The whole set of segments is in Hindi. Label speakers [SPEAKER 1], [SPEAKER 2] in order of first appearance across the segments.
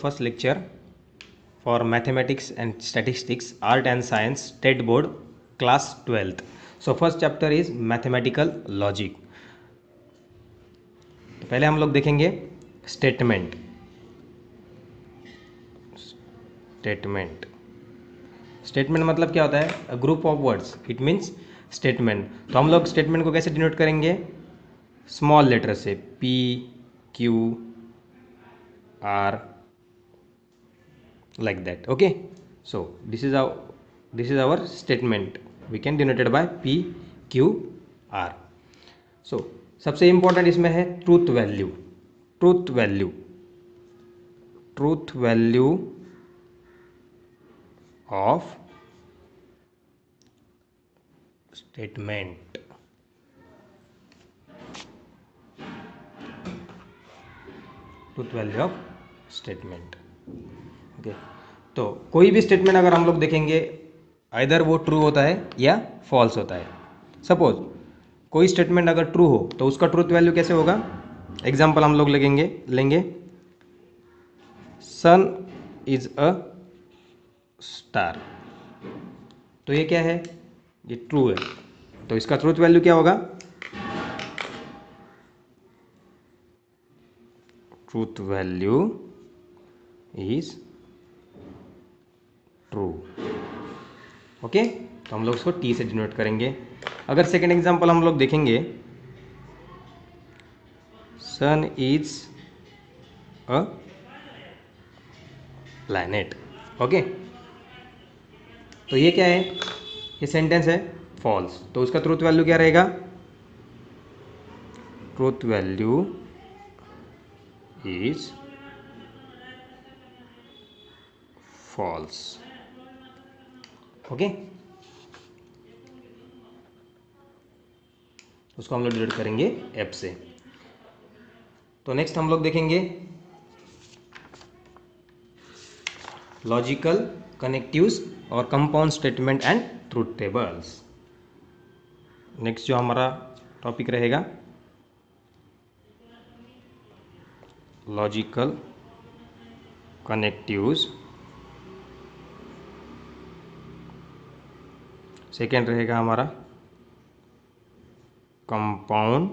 [SPEAKER 1] first lecture for mathematics and statistics, art and science, state board, class 12th. So first chapter is mathematical logic. तो पहले हम लोग देखेंगे स्टेटमेंट. स्टेटमेंट स्टेटमेंट मतलब क्या होता है? A group of words. It means statement. तो हम लोग स्टेटमेंट को कैसे डिनोट करेंगे? स्मॉल लेटर से, P Q R, like that. Okay, so this is our statement. We can denote it by p q r. So सबसे इंपॉर्टेंट इसमें है truth value. Truth value truth value of statement. Truth value of statement. Okay, तो कोई भी स्टेटमेंट अगर हम लोग देखेंगे, आइदर वो ट्रू होता है या फॉल्स होता है. सपोज कोई स्टेटमेंट अगर ट्रू हो तो उसका ट्रूथ वैल्यू कैसे होगा? एग्जाम्पल हम लोग लेंगे सन इज अ स्टार. तो ये क्या है? ये ट्रू है. तो इसका ट्रूथ वैल्यू क्या होगा? Truth value is true. Okay, तो हम लोग उसको टी से डिनोट करेंगे. अगर सेकेंड एग्जांपल हम लोग देखेंगे, सन इज अ प्लैनेट. ओके, तो ये क्या है? ये सेंटेंस है फॉल्स. तो उसका ट्रूथ वैल्यू क्या रहेगा? Truth value is false. Okay, उसको हम लोग डिनोट करेंगे एफ से. तो नेक्स्ट हम लोग देखेंगे लॉजिकल कनेक्टिव्स और compound statement and truth tables. Next जो हमारा टॉपिक रहेगा लॉजिकल कनेक्टिव्स, सेकेंड रहेगा हमारा कंपाउंड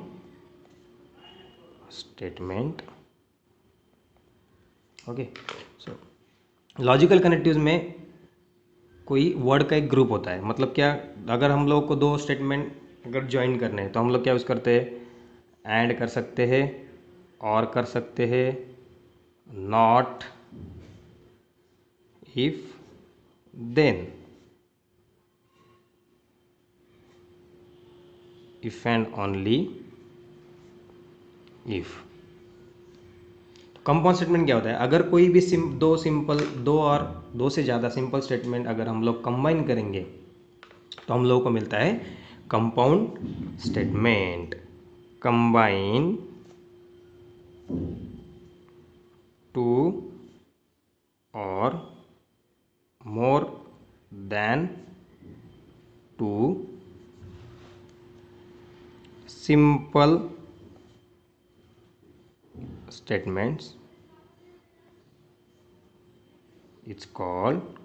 [SPEAKER 1] स्टेटमेंट. ओके, सो लॉजिकल कनेक्टिव्स में कोई वर्ड का एक ग्रुप होता है. मतलब क्या? अगर हम लोग को दो स्टेटमेंट अगर ज्वाइन करने हैं तो हम लोग क्या यूज़ करते हैं? एंड कर सकते हैं, और कर सकते हैं, not, if, then, if and only if. Compound statement क्या होता है? अगर कोई भी दो से ज़्यादा सिंपल स्टेटमेंट अगर हम लोग कंबाइन करेंगे तो हम लोगों को मिलता है compound statement. Combine two or more than two simple statements, it's called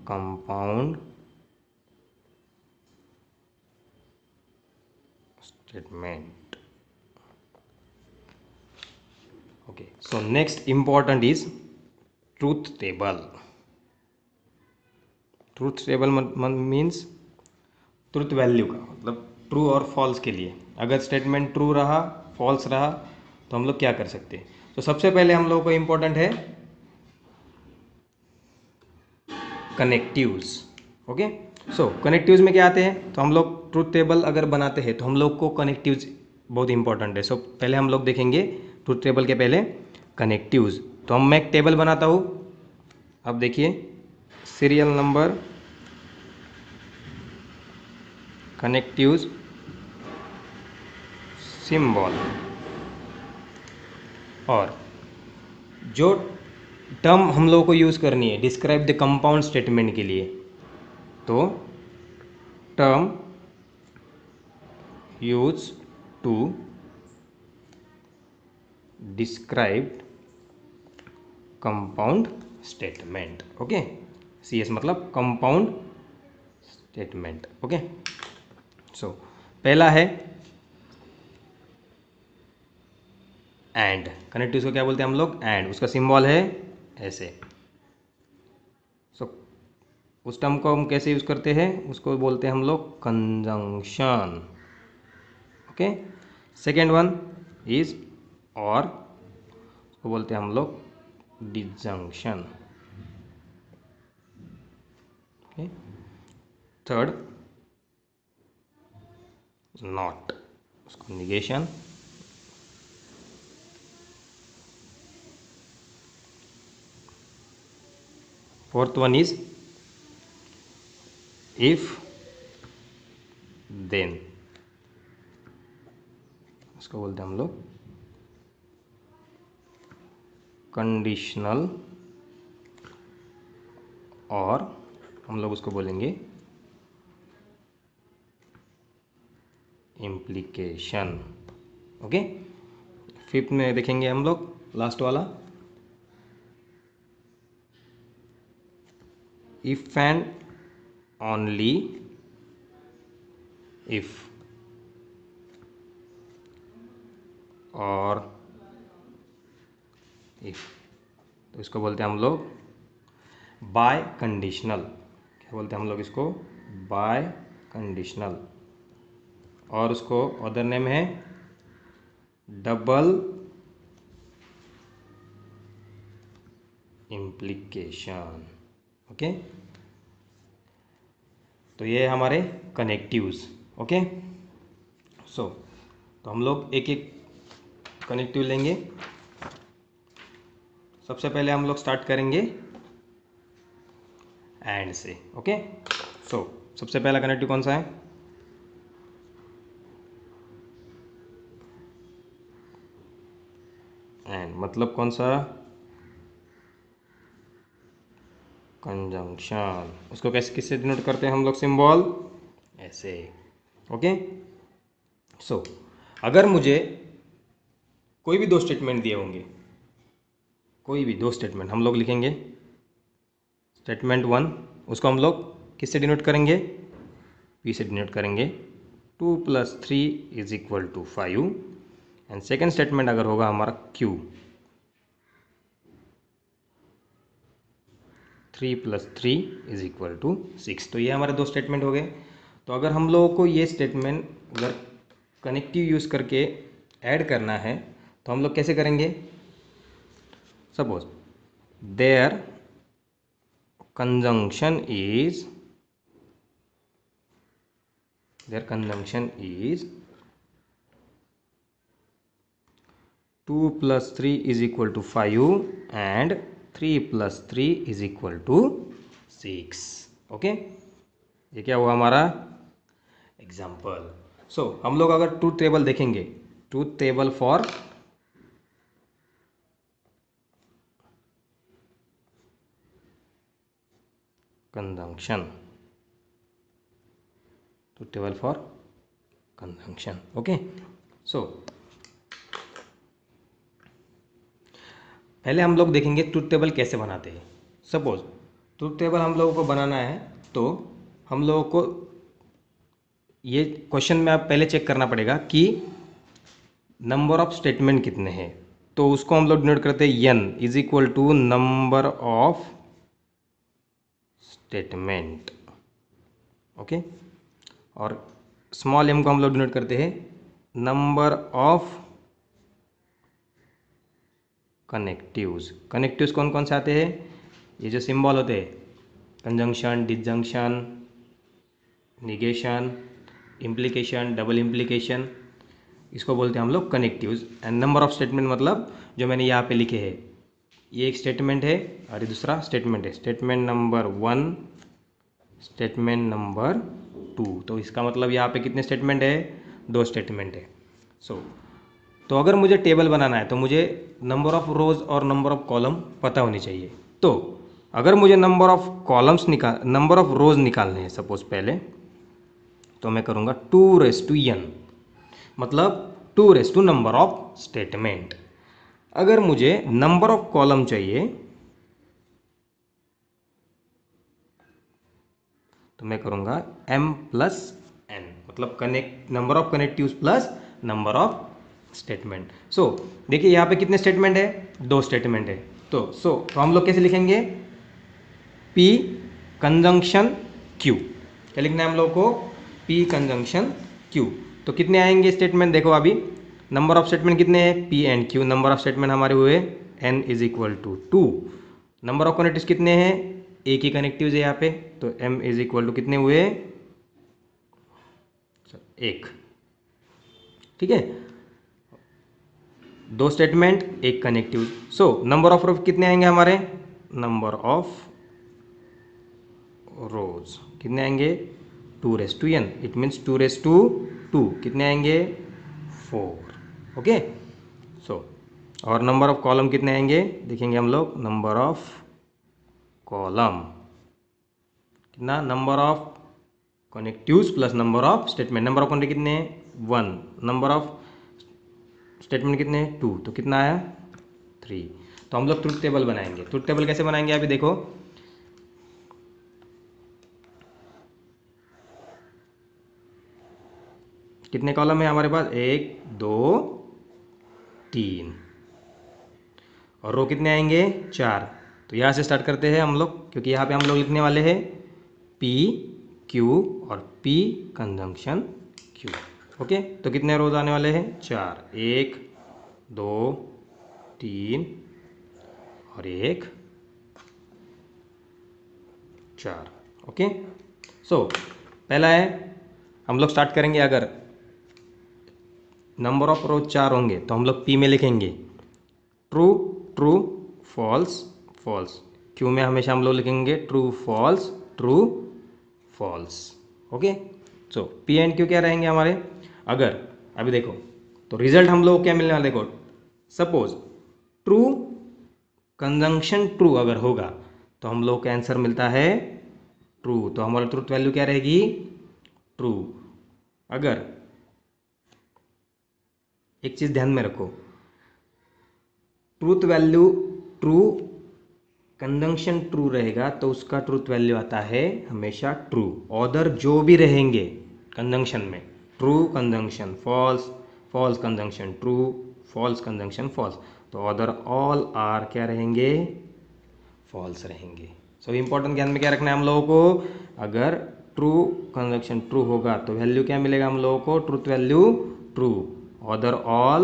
[SPEAKER 1] compound statement. Okay, so next important is truth table. Truth table means truth value का मतलब ट्रू और फॉल्स के लिए. अगर स्टेटमेंट ट्रू रहा, फॉल्स रहा, तो हम लोग क्या कर सकते हैं? तो सबसे पहले हम लोगों को इम्पोर्टेंट है कनेक्टिव्स. ओके, सो कनेक्टिव्स में क्या आते हैं? तो हम लोग ट्रूथ टेबल अगर बनाते हैं तो हम लोग को कनेक्टिव्स बहुत इंपॉर्टेंट है. सो पहले हम लोग देखेंगे ट्रूथ टेबल के पहले कनेक्टिव्स. तो मैं एक टेबल बनाता हूँ. अब देखिए, सीरियल नंबर, कनेक्टिव्स, सिंबल, और जो टर्म हम लोगों को यूज़ करनी है डिस्क्राइब द कंपाउंड स्टेटमेंट के लिए, तो term use to describe compound statement. Okay, CS मतलब कंपाउंड स्टेटमेंट। ओके, सो पहला है एंड। कनेक्टिव्स को क्या बोलते हैं हम लोग? एंड। उसका सिंबल है ऐसे। सो उस टर्म को हम कैसे यूज करते हैं? उसको बोलते हैं हम लोग conjunction. Okay, second one is or, उसको बोलते हैं हम लोग डिजंक्शन। ओके, थर्ड नॉट, उसको negation. Fourth one is if then, उसको बोलते हैं हम लोग कंडीशनल, और हम लोग उसको बोलेंगे इम्प्लीकेशन। ओके, फिफ्थ में देखेंगे हम लोग लास्ट वाला, इफ एंड ओनली इफ, और इफ, तो इसको बोलते हैं हम लोग बाय कंडीशनल। क्या बोलते हैं हम लोग इसको? Bye conditional. और उसको अदर नेम है डबल इम्प्लीकेशन। ओके, तो ये है हमारे कनेक्टिव्स। ओके, सो तो हम लोग एक एक कनेक्टिव लेंगे। सबसे पहले हम लोग स्टार्ट करेंगे एंड से। ओके, सो सबसे पहला कनेक्टिव कौन सा है? एंड मतलब कौन सा? कंजंक्शन। उसको कैसे किससे डिनोट करते हैं हम लोग? सिंबल ऐसे। ओके, सो अगर मुझे कोई भी दो स्टेटमेंट दिए होंगे, कोई भी दो स्टेटमेंट हम लोग लिखेंगे। स्टेटमेंट वन, उसको हम लोग किससे डिनोट करेंगे? P से डिनोट करेंगे। 2 + 3 = 5। एंड सेकेंड स्टेटमेंट अगर होगा हमारा Q, 3 + 3 = 6। तो ये हमारे दो स्टेटमेंट हो गए। तो अगर हम लोगों को ये स्टेटमेंट अगर कनेक्टिव यूज़ करके ऐड करना है तो हम लोग कैसे करेंगे? Suppose there conjunction is 2 + 3 = 5 and 3 + 3 = 6। Okay, ये क्या हुआ हमारा एग्जाम्पल। सो हम लोग अगर ट्रूथ टेबल देखेंगे, truth table for conjunction, truth table for conjunction. Okay, so पहले हम लोग देखेंगे ट्रूथ टेबल कैसे बनाते हैं। सपोज ट्रूथ टेबल हम लोगों को बनाना है तो हम लोगों को ये क्वेश्चन में आप पहले चेक करना पड़ेगा कि नंबर ऑफ स्टेटमेंट कितने हैं। तो उसको हम लोग डिनोट करते हैं n = number of statement. Okay, और स्मॉल m को हम लोग डिनोट करते हैं नंबर ऑफ कनेक्टिव्स। कनेक्टिव्स कौन कौन से आते हैं? ये जो सिंबल होते हैं, conjunction, disjunction, negation, implication, double implication, इसको बोलते हैं हम लोग connectives. And number of statement मतलब जो मैंने यहाँ पे लिखे हैं, ये एक स्टेटमेंट है और ये दूसरा स्टेटमेंट है। Statement number 1, statement number 2। तो इसका मतलब यहाँ पे कितने स्टेटमेंट है? 2 स्टेटमेंट है। सो तो अगर मुझे टेबल बनाना है तो मुझे नंबर ऑफ रोज और नंबर ऑफ कॉलम पता होनी चाहिए। तो अगर मुझे नंबर ऑफ नंबर ऑफ रोज निकालने हैं सपोज पहले, तो मैं करूँगा 2n, मतलब 2 नंबर ऑफ स्टेटमेंट। अगर मुझे नंबर ऑफ कॉलम चाहिए तो मैं करूँगा m प्लस n, मतलब number of connectives plus number of statement. So देखिए यहाँ पे कितने स्टेटमेंट है, 2 स्टेटमेंट है। तो हम लोग कैसे लिखेंगे, P कंजंक्शन Q, क्या लिखना है हम लोग को, P कंजंक्शन Q। तो कितने आएंगे स्टेटमेंट, देखो अभी नंबर ऑफ स्टेटमेंट कितने हैं, P and Q, number of statement हमारे हुए n is equal to 2। Number of connectives कितने हैं, एक ही कनेक्टिव्स है यहाँ पे, तो m इज इक्वल टू कितने हुए, 1। ठीक है, 2 स्टेटमेंट, एक कनेक्टिव। सो नंबर ऑफ रोज कितने आएंगे हमारे, नंबर ऑफ रोज कितने आएंगे, 2n, इट मीन्स 2 कितने आएंगे, 4। ओके, सो और नंबर ऑफ कॉलम कितने आएंगे, देखेंगे हम लोग, नंबर ऑफ कॉलम कितना, number of connectives plus number of statement. Number of connective कितने हैं, 1, नंबर ऑफ स्टेटमेंट कितने हैं, 2, तो कितना आया, 3। तो हम लोग ट्रुथ टेबल बनाएंगे। ट्रुथ टेबल कैसे बनाएंगे, अभी देखो, कितने कॉलम है हमारे पास, 1 2 3, और रो कितने आएंगे, 4। तो यहाँ से स्टार्ट करते हैं हम लोग, क्योंकि यहाँ पे हम लोग लिखने वाले हैं P Q और P कंजंक्शन Q। ओके, तो कितने रोज आने वाले हैं, 4, 1 2 3 और 1 4। ओके, सो पहला है, हम लोग स्टार्ट करेंगे, अगर नंबर ऑफ रोज 4 होंगे तो हम लोग P में लिखेंगे true true false false, Q में हमेशा हम लोग लिखेंगे true false true false. Okay, so P and Q क्या रहेंगे हमारे, अगर अभी देखो, तो रिजल्ट हम लोग क्या मिलने वाला, देखो सपोज ट्रू कंजंक्शन ट्रू अगर होगा तो हम लोग का आंसर मिलता है ट्रू, तो हमारा ट्रूथ वैल्यू क्या रहेगी, ट्रू। अगर एक चीज़ ध्यान में रखो, truth value true conjunction true रहेगा तो उसका ट्रूथ वैल्यू आता है हमेशा ट्रू। अदर जो भी रहेंगे कंजंक्शन में, true conjunction false, false conjunction true, false conjunction false, तो अदर ऑल आर क्या रहेंगे, फॉल्स रहेंगे। सो इंपॉर्टेंट ध्यान में क्या रखना है हम लोगों को, अगर ट्रू कंजंक्शन ट्रू होगा तो वैल्यू क्या मिलेगा हम लोगों को, truth value true, other all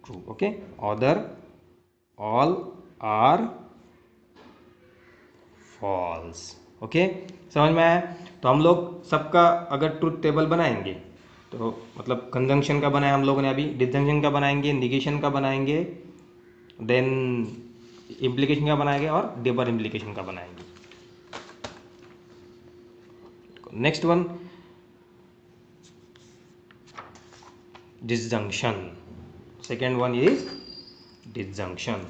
[SPEAKER 1] true. Okay, other all are false. Okay, समझ में आया। तो हम लोग सबका अगर ट्रूथ टेबल बनाएंगे, तो मतलब कंजंक्शन का बनाया हम लोगों ने अभी, डिसजंक्शन का बनाएंगे, निगेशन का बनाएंगे, देन इम्प्लीकेशन का बनाएंगे और डबल इम्प्लीकेशन का बनाएंगे। Next one, disjunction. Second one is disjunction.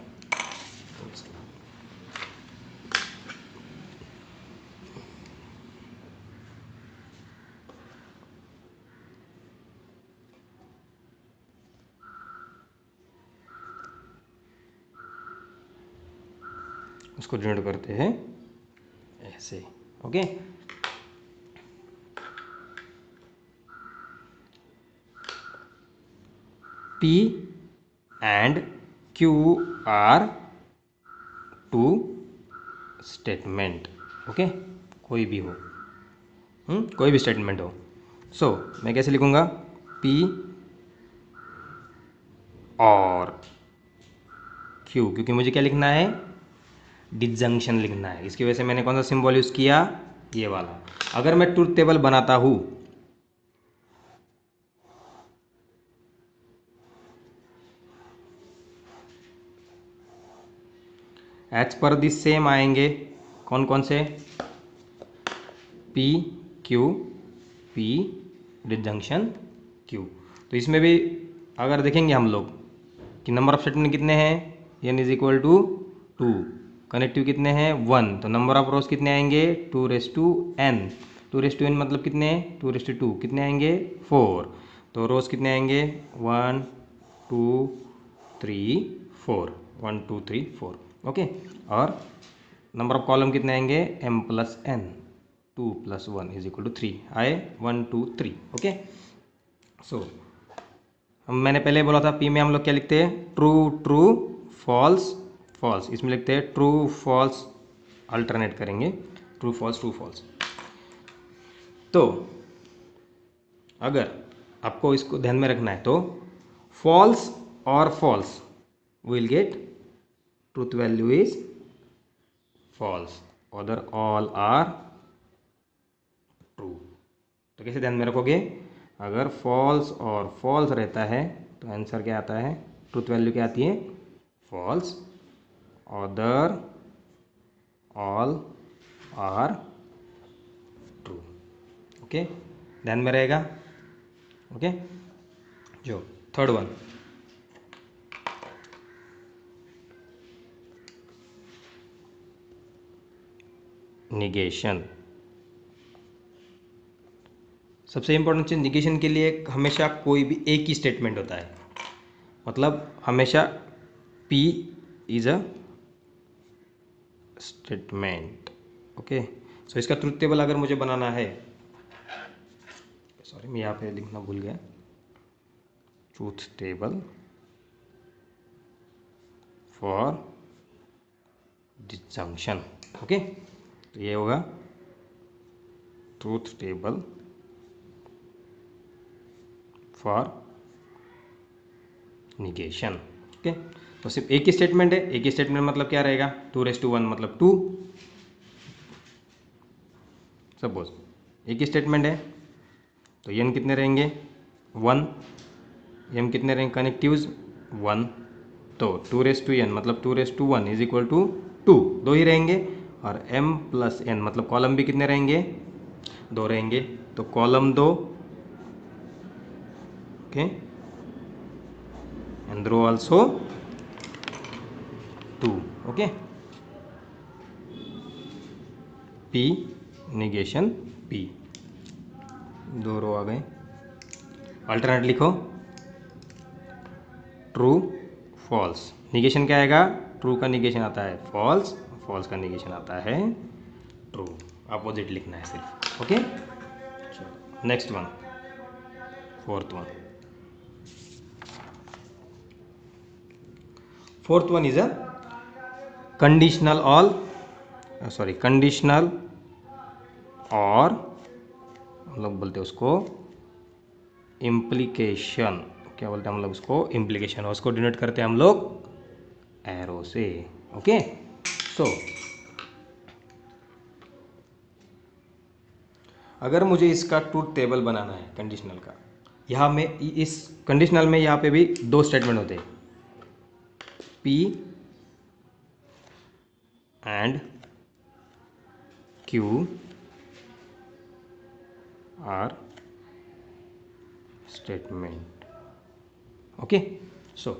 [SPEAKER 1] उसको डिनोट करते हैं ऐसे। Okay, P and Q are two statement. Okay, कोई भी हो, कोई भी स्टेटमेंट हो। सो मैं कैसे लिखूंगा, P और Q, क्योंकि मुझे क्या लिखना है, डिसजंक्शन लिखना है। इसकी वजह से मैंने कौन सा सिंबल यूज़ किया, ये वाला। अगर मैं ट्रूथ टेबल बनाता हूँ, एज पर दिस सेम आएंगे, कौन कौन से, P Q P disjunction Q। तो इसमें भी अगर देखेंगे हम लोग कि नंबर ऑफ स्टेटमेंट कितने हैं, n is equal to 2, connective कितने हैं 1, तो नंबर ऑफ रोज कितने आएंगे 2n, 2n मतलब कितने, 2 कितने आएंगे 4, तो रोज कितने आएंगे 1 2 3 4, 1 2 3 4। ओके, और नंबर ऑफ कॉलम कितने आएंगे m प्लस n, 2 + 1 = 3 आए, 1 2 3। ओके, सो मैंने पहले बोला था P में हम लोग क्या लिखते हैं, ट्रू ट्रू फॉल्स फॉल्स, इसमें लिखते हैं ट्रू फॉल्स, अल्टरनेट करेंगे ट्रू फॉल्स ट्रू फॉल्स। तो अगर आपको इसको ध्यान में रखना है तो false or false will get truth value is false, other all are true. तो कैसे ध्यान में रखोगे, अगर फॉल्स और फॉल्स रहता है तो आंसर क्या आता है, ट्रूथ वैल्यू क्या आती है, false, other all are true. Okay, ध्यान में रहेगा। ओके, जो थर्ड वन, निगेशन। सबसे इंपॉर्टेंट चीज़ निगेशन के लिए हमेशा कोई भी एक ही स्टेटमेंट होता है, मतलब हमेशा P is a statement. Okay, so इसका ट्रूथ टेबल अगर मुझे बनाना है, सॉरी मैं यहाँ पे लिखना भूल गया, truth table for disjunction. Okay, तो ये होगा truth table for negation. Okay, तो सिर्फ एक ही स्टेटमेंट है, एक ही स्टेटमेंट मतलब क्या रहेगा, 2⁻1 मतलब 2। सपोज एक ही स्टेटमेंट है तो n कितने रहेंगे 1, m कितने रहेंगे कनेक्टिव्स 1, तो 2⁻n मतलब 2⁻1 = 2, दो ही रहेंगे, और m + n मतलब कॉलम भी कितने रहेंगे, दो रहेंगे, तो column 2, okay, and row also 2। Okay, P negation P, दो रो आ गए। अल्टरनेट लिखो, ट्रू फॉल्स, निगेशन क्या आएगा, ट्रू का निगेशन आता है फॉल्स, फॉल्स का निगेशन आता है ट्रू, अपोजिट लिखना है सिर्फ। ओके, चलो next one, fourth one is a conditional all, sorry conditional, और हम लोग बोलते हैं उसको इम्प्लीकेशन, क्या बोलते हैं हम लोग उसको, इम्प्लीकेशन, और उसको डिनोट करते हैं हम लोग एरो से। ओके, सो अगर मुझे इसका ट्रूथ टेबल बनाना है कंडीशनल का, यहाँ में इस कंडीशनल में यहाँ पे भी दो स्टेटमेंट होते हैं, P and Q are statement. Okay, so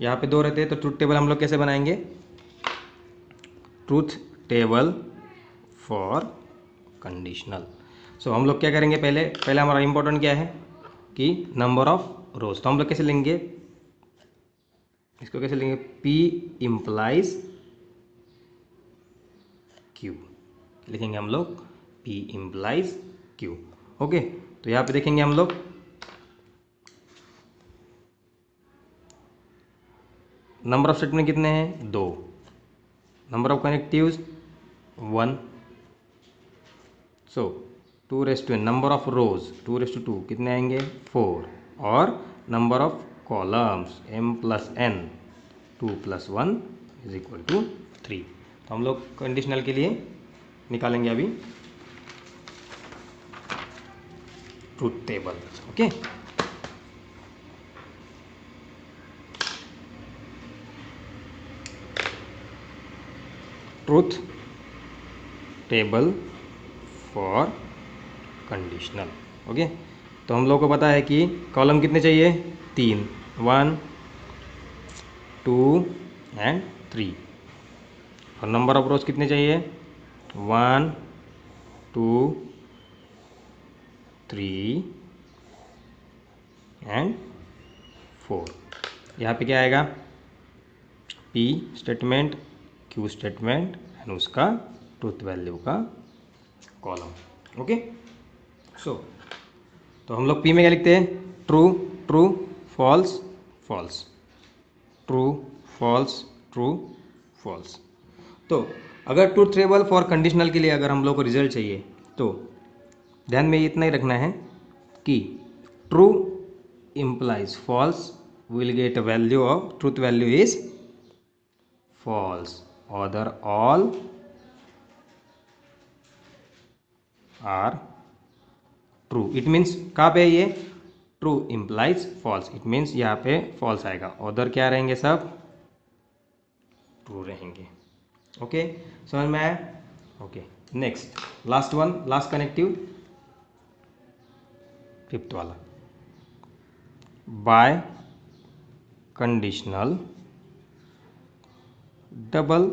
[SPEAKER 1] यहाँ पे दो रहते हैं, तो ट्रूथ टेबल हम लोग कैसे बनाएंगे, ट्रूथ टेबल फॉर कंडीशनल। सो हम लोग क्या करेंगे, पहले पहले हमारा इंपॉर्टेंट क्या है कि नंबर ऑफ रोज, तो हम लोग कैसे लेंगे, इसको कैसे लेंगे, P इम्प्लाइज Q, लिखेंगे हम लोग P इम्प्लाइज Q। ओके, तो यहाँ पे देखेंगे हम लोग नंबर ऑफ स्टेटमेंट कितने हैं, 2, number of connectives 1, so 2⁻n, number of रोज 2⁻2 कितने आएंगे 4, और number of columns m + n 2 + 1 = 3। तो हम लोग कंडीशनल के लिए निकालेंगे अभी truth table. Okay, truth table for conditional. Okay, तो हम लोग को पता है कि कॉलम कितने चाहिए, 3, 1 2 एंड 3, और नंबर ऑफ रोज कितने चाहिए, 1 2 3 एंड 4। यहाँ पे क्या आएगा, P statement, Q statement and उसका ट्रूथ वैल्यू का कॉलम। ओके, सो तो हम लोग पी में क्या लिखते हैं? True true false false, true false true false. तो अगर ट्रूथ टेबल फॉर कंडीशनल के लिए अगर हम लोग को रिजल्ट चाहिए तो ध्यान में इतना ही रखना है कि true implies false, we will get a value of truth value is false, other all are true. It means कहाँ पे ये true implies false, it means यहाँ पे false आएगा, other क्या रहेंगे? सब true रहेंगे। ओके, समझ में आया? Okay, next last one, last connective, fifth वाला, बाय कंडीशनल डबल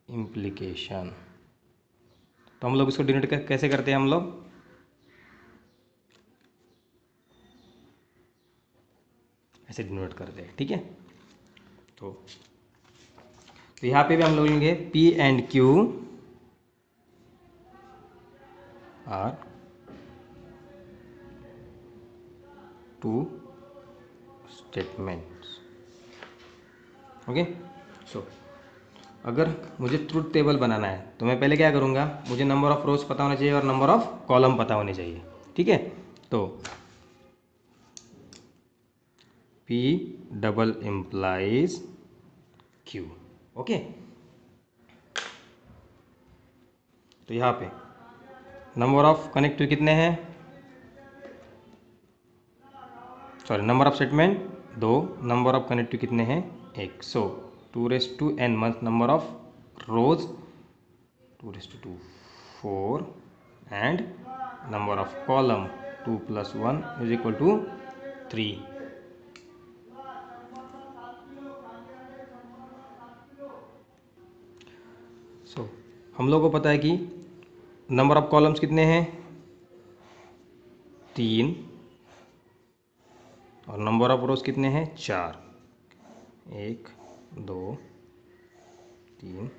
[SPEAKER 1] इम्प्लीकेशन। तो हम लोग इसको डिनोट कैसे करते हैं? हम लोग ऐसे डिनोट करते हैं, ठीक है। तो यहाँ पे भी हम लोग लेंगे P and Q are two statements. Okay, so अगर मुझे ट्रूथ टेबल बनाना है तो मैं पहले क्या करूँगा? मुझे नंबर ऑफ रोज पता होना चाहिए और नंबर ऑफ कॉलम पता होने चाहिए, ठीक है। तो P double implies Q। Okay, तो यहाँ पे नंबर ऑफ कनेक्टिव कितने हैं? Sorry, number of statement 2, number of connective कितने हैं? 1। सो 2n month number of rose 2 4 and number of column 2 + 1 = 3। सो हम लोग को पता है कि नंबर ऑफ कॉलम्स कितने हैं? 3 और नंबर ऑफ रोज कितने हैं? 4। 1 2 3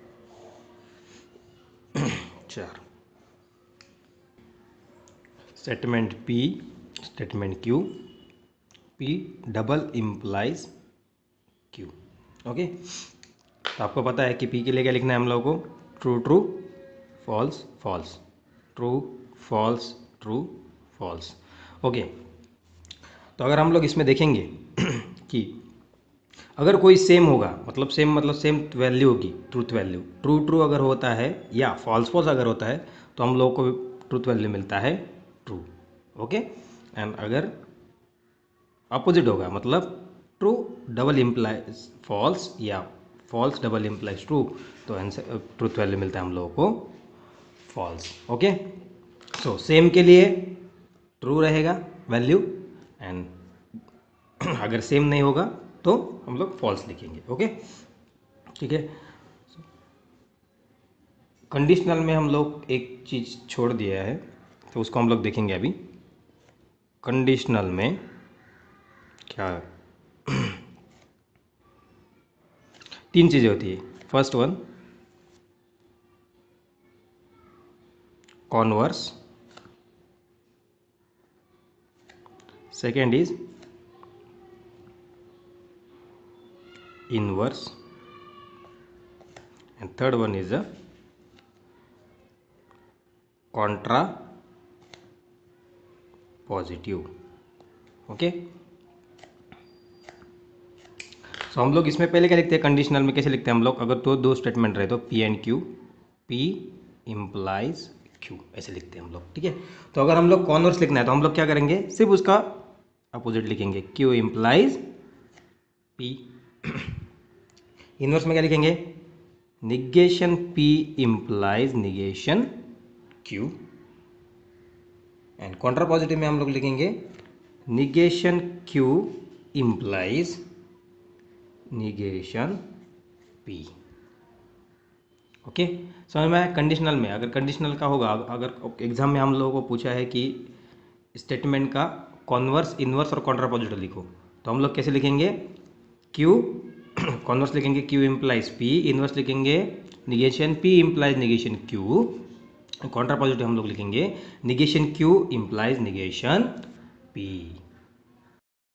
[SPEAKER 1] 4। Statement P, statement Q, P double implies Q। Okay, तो आपको पता है कि P के लिए क्या लिखना है हम लोगों को? True true false false, true false true false. Okay, तो अगर हम लोग इसमें देखेंगे कि अगर कोई सेम होगा, मतलब सेम वैल्यू होगी, ट्रूथ वैल्यू ट्रू ट्रू अगर होता है या फॉल्स फॉल्स अगर होता है तो हम लोग को ट्रूथ वैल्यू मिलता है ट्रू। ओके, एंड अगर अपोजिट होगा, मतलब ट्रू डबल इम्प्लाइज फॉल्स या फॉल्स डबल इम्प्लाइज ट्रू, तो आंसर ट्रूथ वैल्यू मिलता है हम लोगों को फॉल्स। ओके, सो सेम के लिए ट्रू रहेगा वैल्यू, एंड अगर सेम नहीं होगा तो हम लोग फॉल्स लिखेंगे। ओके, ठीक है। कंडीशनल में हम लोग एक चीज़ छोड़ दिया है तो उसको हम लोग देखेंगे अभी। कंडीशनल में क्या 3 चीज़ें होती है। First one converse, second is inverse, and third one is a contra positive। Okay, so हम लोग इसमें पहले क्या लिखते हैं? कंडीशनल में कैसे लिखते हैं हम लोग? अगर तो दो स्टेटमेंट रहे तो P and Q, P implies Q, ऐसे लिखते हैं हम लोग, ठीक है। तो अगर हम लोग कॉन्वर्स लिखना है तो हम लोग क्या करेंगे? सिर्फ उसका अपोजिट लिखेंगे, Q इम्प्लाइज P। इनवर्स में क्या लिखेंगे? Negation P implies negation Q, and Contra positive में हम लोग लिखेंगे negation Q implies negation P। Okay, समझ में आया? कंडीशनल में अगर कंडीशनल का होगा, अगर एग्जाम में हम लोगों को पूछा है कि स्टेटमेंट का कॉन्वर्स, इनवर्स और कॉन्ट्रा पॉजिटिव लिखो, तो हम लोग कैसे लिखेंगे? Q कॉन्वर्स लिखेंगे Q इम्प्लाइज P, इनवर्स लिखेंगे negation P implies negation Q, Contra positive हम लोग लिखेंगे negation Q implies negation P।